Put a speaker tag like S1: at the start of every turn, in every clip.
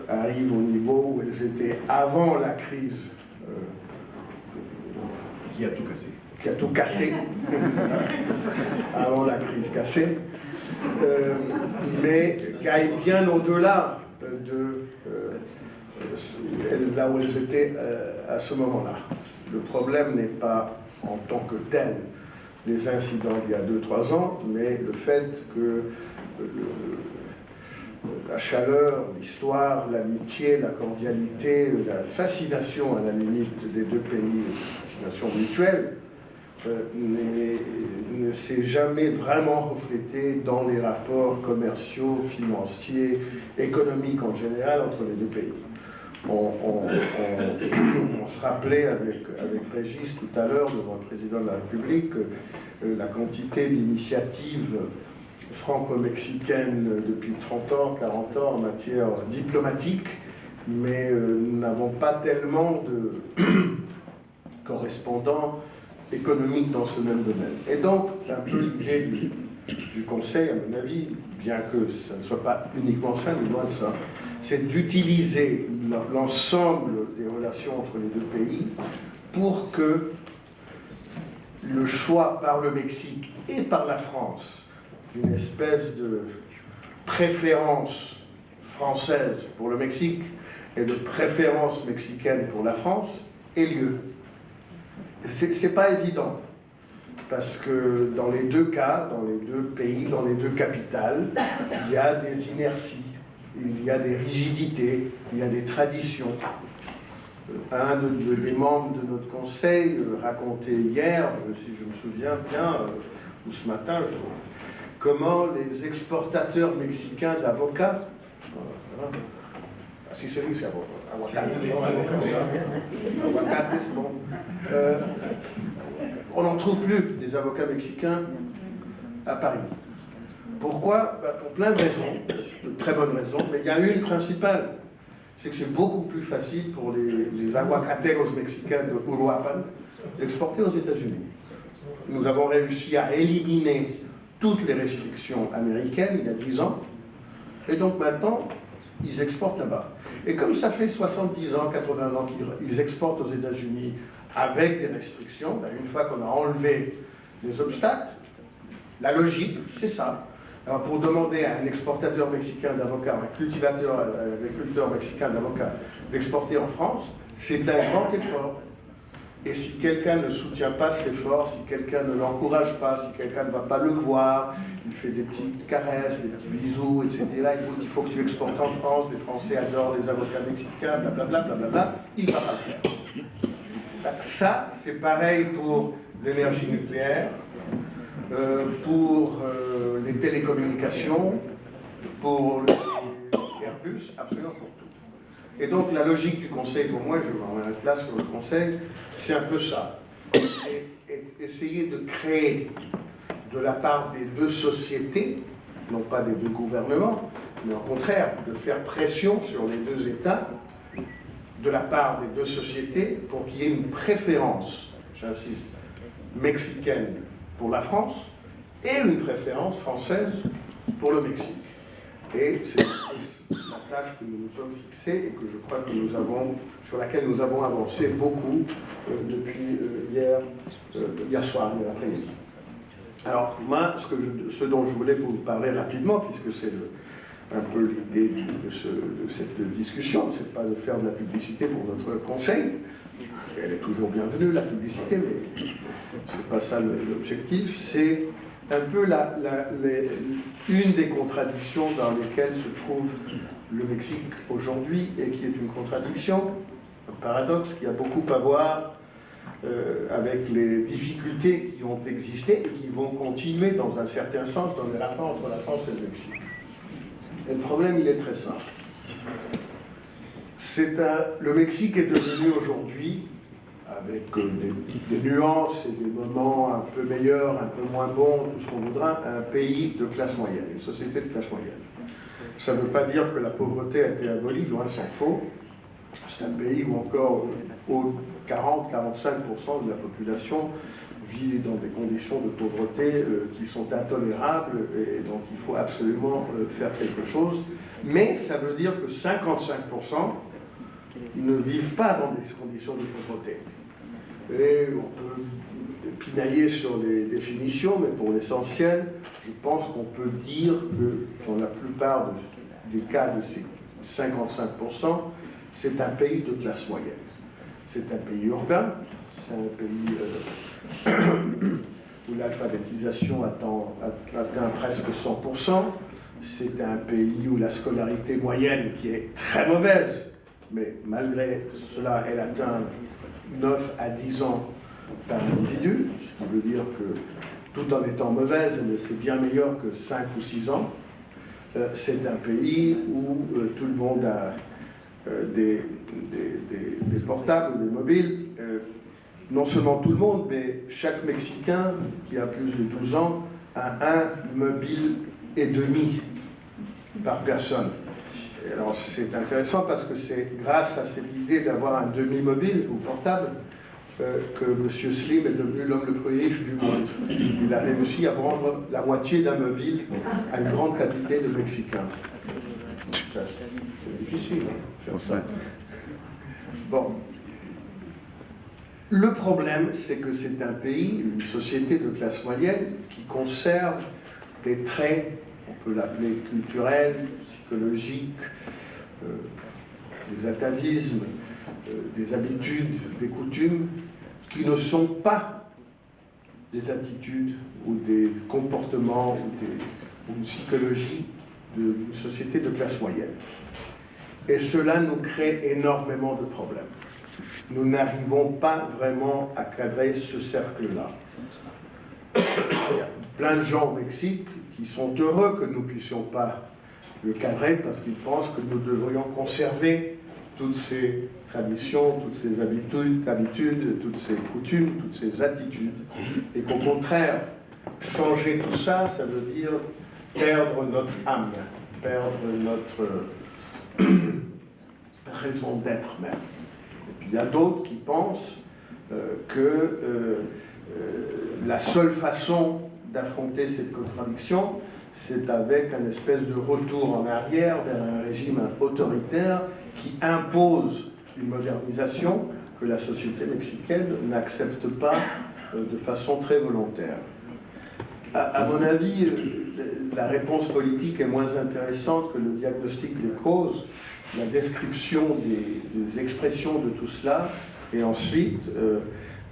S1: arrivent au niveau où elles étaient avant la crise
S2: qui a tout cassé.
S1: Qui a tout cassé, avant la crise cassée, mais qui aille bien au-delà de là où elles étaient à ce moment-là. Le problème n'est pas en tant que tel les incidents d'il y a 2-3 ans, mais le fait que la chaleur, l'histoire, l'amitié, la cordialité, la fascination à la limite des deux pays, fascination mutuelle, ne s'est jamais vraiment reflété dans les rapports commerciaux, financiers, économiques en général entre les deux pays. On se rappelait avec Régis tout à l'heure devant le président de la République la quantité d'initiatives franco-mexicaines depuis 30 ans, 40 ans en matière diplomatique, mais nous n'avons pas tellement de correspondants économiques dans ce même domaine. Et donc, un peu l'idée du Conseil, à mon avis, bien que ça ne soit pas uniquement ça, mais loin de ça, c'est d'utiliser l'ensemble des relations entre les deux pays pour que le choix par le Mexique et par la France d'une espèce de préférence française pour le Mexique et de préférence mexicaine pour la France ait lieu. C'est pas évident, parce que dans les deux cas, dans les deux pays, dans les deux capitales, il y a des inerties, il y a des rigidités, il y a des traditions. Un des membres de notre conseil racontait hier, si je me souviens bien, ou ce matin, comment les exportateurs mexicains d'avocats, si c'est lui, c'est aguacate, c'est bon, on n'en trouve plus des avocats mexicains à Paris. Pourquoi? Pour plein de raisons, de très bonnes raisons, mais il y a une principale, c'est que c'est beaucoup plus facile pour les aguacateros mexicains de Uruapan d'exporter aux États-Unis. Nous avons réussi à éliminer toutes les restrictions américaines il y a 10 ans, et donc maintenant, ils exportent là-bas. Et comme ça fait 70 ans, 80 ans qu'ils exportent aux États-Unis avec des restrictions, une fois qu'on a enlevé les obstacles, la logique, c'est ça. Alors pour demander à un exportateur mexicain d'avocats, un agriculteur mexicain d'avocats d'exporter en France, c'est un grand effort. Et si quelqu'un ne soutient pas cet effort, si quelqu'un ne l'encourage pas, si quelqu'un ne va pas le voir, il fait des petites caresses, des petits bisous, etc. Il faut que tu exportes en France, les Français adorent les avocats mexicains, blablabla, blablabla, il ne va pas le faire. Ça, c'est pareil pour l'énergie nucléaire, pour les télécommunications, pour les Airbus, absolument pour tout. Et donc la logique du Conseil, pour moi, je m'arrête là sur le Conseil, c'est un peu ça. C'est essayer de créer de la part des deux sociétés, non pas des deux gouvernements, mais au contraire, de faire pression sur les deux États, de la part des deux sociétés, pour qu'il y ait une préférence, j'insiste, mexicaine pour la France, et une préférence française pour le Mexique. Et c'est la tâche que nous nous sommes fixée et que je crois que sur laquelle nous avons avancé beaucoup depuis hier soir, hier après-midi. Alors, moi, ce dont je voulais vous parler rapidement, puisque c'est un peu l'idée de cette discussion, c'est pas de faire de la publicité pour notre conseil, elle est toujours bienvenue, la publicité, mais c'est pas ça l'objectif, c'est un peu une des contradictions dans lesquelles se trouve le Mexique aujourd'hui, et qui est une contradiction, un paradoxe qui a beaucoup à voir avec les difficultés qui ont existé et qui vont continuer dans un certain sens dans les rapports entre la France et le Mexique. Et le problème, il est très simple. Le Mexique est devenu aujourd'hui, avec des nuances et des moments un peu meilleurs, un peu moins bons, tout ce qu'on voudra, un pays de classe moyenne, une société de classe moyenne. Ça ne veut pas dire que la pauvreté a été abolie, loin s'en faut. C'est un pays où encore 40-45% de la population vit dans des conditions de pauvreté qui sont intolérables, et donc il faut absolument faire quelque chose Mais ça veut dire que 55% ne vivent pas dans des conditions de pauvreté. Et on peut pinailler sur les définitions, mais pour l'essentiel, je pense qu'on peut dire que dans la plupart des cas de ces 55%, c'est un pays de classe moyenne. C'est un pays urbain, c'est un pays où l'alphabétisation atteint presque 100%, c'est un pays où la scolarité moyenne, qui est très mauvaise, mais malgré cela, elle atteint 9 à 10 ans par individu, ce qui veut dire que tout en étant mauvaise, c'est bien meilleur que 5 ou 6 ans. C'est un pays où tout le monde a des portables, des mobiles. Non seulement tout le monde, mais chaque Mexicain qui a plus de 12 ans a un mobile et demi par personne. Et alors c'est intéressant parce que c'est grâce à cette idée d'avoir un demi-mobile ou portable que M. Slim est devenu l'homme le plus riche du monde. Il a réussi à vendre la moitié d'un mobile à une grande quantité de Mexicains. C'est difficile, hein, faire ça. Bon. Le problème, c'est que c'est un pays, une société de classe moyenne, qui conserve des traits, on peut l'appeler culturels, psychologiques, des atavismes, des habitudes, des coutumes, qui ne sont pas des attitudes ou des comportements ou une psychologie d'une société de classe moyenne. Et cela nous crée énormément de problèmes. Nous n'arrivons pas vraiment à cadrer ce cercle-là. Il y a plein de gens au Mexique qui sont heureux que nous ne puissions pas le cadrer parce qu'ils pensent que nous devrions conserver toutes ces traditions, toutes ces habitudes, toutes ces coutumes, toutes ces attitudes. Et qu'au contraire, changer tout ça, ça veut dire perdre notre âme, perdre notre raison d'être même. Et puis il y a d'autres qui pensent que la seule façon d'affronter cette contradiction, c'est avec un espèce de retour en arrière vers un régime autoritaire qui impose une modernisation que la société mexicaine n'accepte pas de façon très volontaire. À mon avis, la réponse politique est moins intéressante que le diagnostic des causes, la description des expressions de tout cela, et ensuite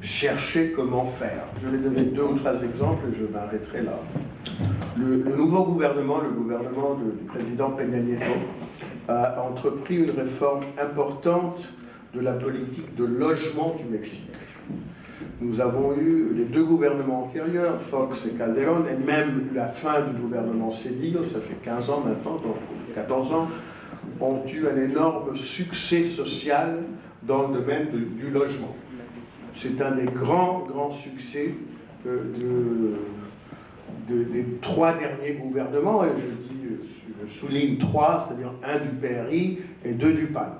S1: chercher comment faire. Je vais donner 2 ou 3 exemples et je m'arrêterai là. Le nouveau gouvernement, le gouvernement du président Peña Nieto, a entrepris une réforme importante de la politique de logement du Mexique. Nous avons eu les 2 gouvernements antérieurs, Fox et Calderón, et même la fin du gouvernement Cedillo, ça fait 15 ans maintenant, donc 14 ans, ont eu un énorme succès social dans le domaine du logement. C'est un des grands succès des 3 derniers gouvernements, et je souligne 3, c'est-à-dire un du PRI et 2 du PAN.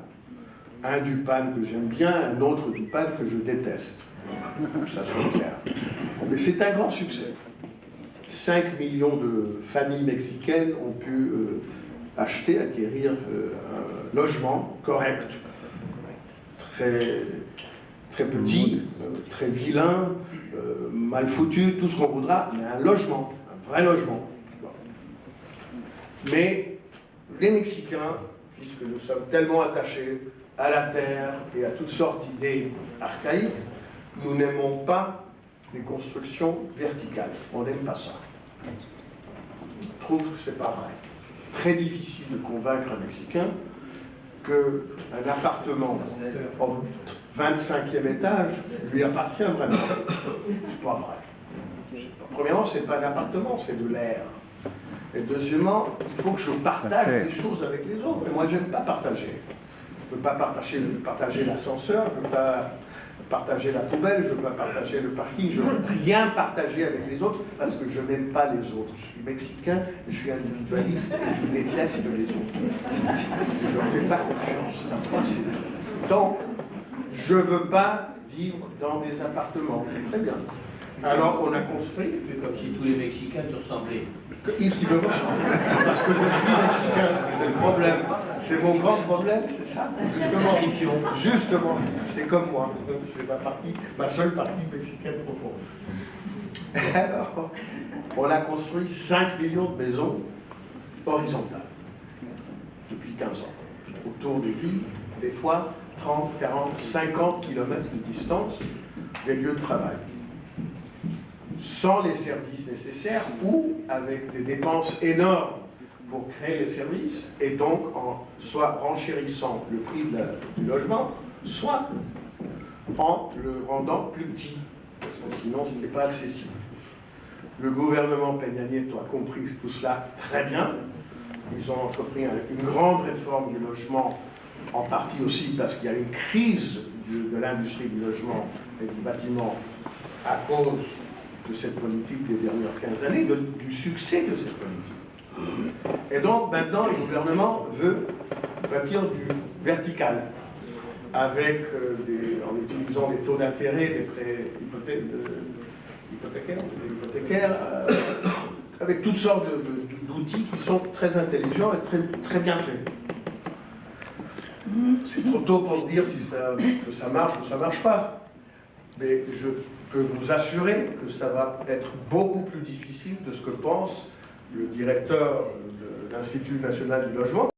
S1: Un du PAN que j'aime bien, un autre du PAN que je déteste. Pour que ça soit clair. Mais c'est un grand succès. 5 millions de familles mexicaines ont pu acquérir un logement correct, très petit, très vilain, mal foutu, tout ce qu'on voudra, mais un logement, un vrai logement. Mais les Mexicains, puisque nous sommes tellement attachés à la terre et à toutes sortes d'idées archaïques, nous n'aimons pas les constructions verticales. On n'aime pas ça. On trouve que c'est pas vrai. Très difficile de convaincre un Mexicain qu'un appartement au 25e étage lui appartient vraiment. C'est pas vrai. Premièrement, c'est pas un appartement, c'est de l'air. Et deuxièmement, il faut que je partage des choses avec les autres. Et moi, j'aime pas partager. Je ne peux pas partager l'ascenseur, je ne peux pas partager la poubelle, je ne peux pas partager le parking, je ne veux rien partager avec les autres parce que je n'aime pas les autres. Je suis mexicain, je suis individualiste et je déteste les autres. Je ne leur fais pas confiance. Donc, je ne veux pas vivre dans des appartements. Très bien. Alors on a construit...
S2: Tu fais comme si tous les Mexicains te ressemblaient.
S1: Ils me ressemblent, parce que je suis mexicain, c'est le problème. C'est mon grand problème, c'est ça. Justement, c'est comme moi. C'est ma seule partie mexicaine profonde. Alors, on a construit 5 millions de maisons horizontales depuis 15 ans, autour des villes, des fois 30, 40, 50 km de distance des lieux de travail, sans les services nécessaires ou avec des dépenses énormes pour créer les services, et donc en soit renchérissant le prix du logement, soit en le rendant plus petit, parce que sinon ce n'était pas accessible. Le gouvernement Peña Nieto a compris tout cela très bien. Ils ont entrepris une grande réforme du logement, en partie aussi parce qu'il y a une crise de l'industrie du logement et du bâtiment à cause de cette politique des dernières 15 années, du succès de cette politique. Et donc maintenant, le gouvernement veut bâtir du vertical, avec en utilisant les taux d'intérêt des prêts hypothécaires, avec toutes sortes d'outils qui sont très intelligents et très bien faits. C'est trop tôt pour dire si que ça marche ou ça ne marche pas. Mais je peux vous assurer que ça va être beaucoup plus difficile de ce que pense le directeur de l'Institut national du logement,